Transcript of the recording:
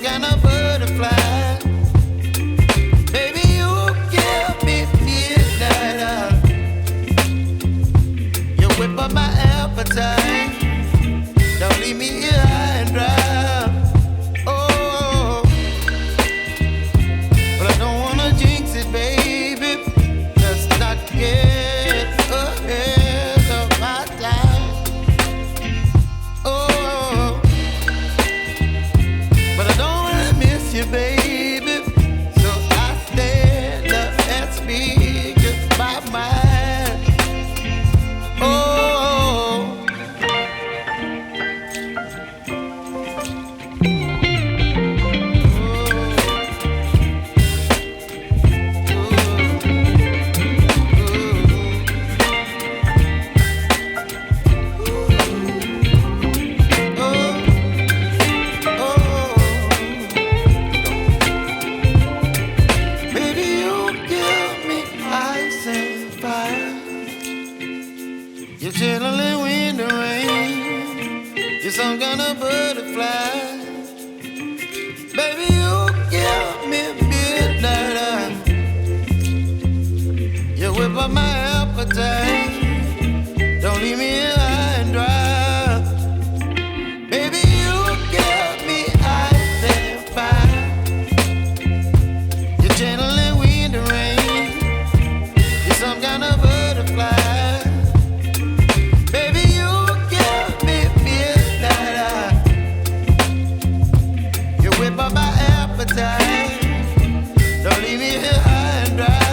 kind of butterfly. Baby, you give me midnight. You whip up my appetite. Don't leave me here high and dry. Oh, but I don't wanna jinx it, baby. Let's not get ahead of my time. Oh, but I don't wanna miss you, baby. So I stand up and speak my mind. Oh. You're chilling when the rain. You're some kind of butterfly. Baby, you give me midnight. You whip up my appetite. Don't leave me here high and dry. Baby, you give me ice and fire. You're channeling wind and rain. You're some kind of butterfly. Whip up my appetite. Don't leave me here high and dry.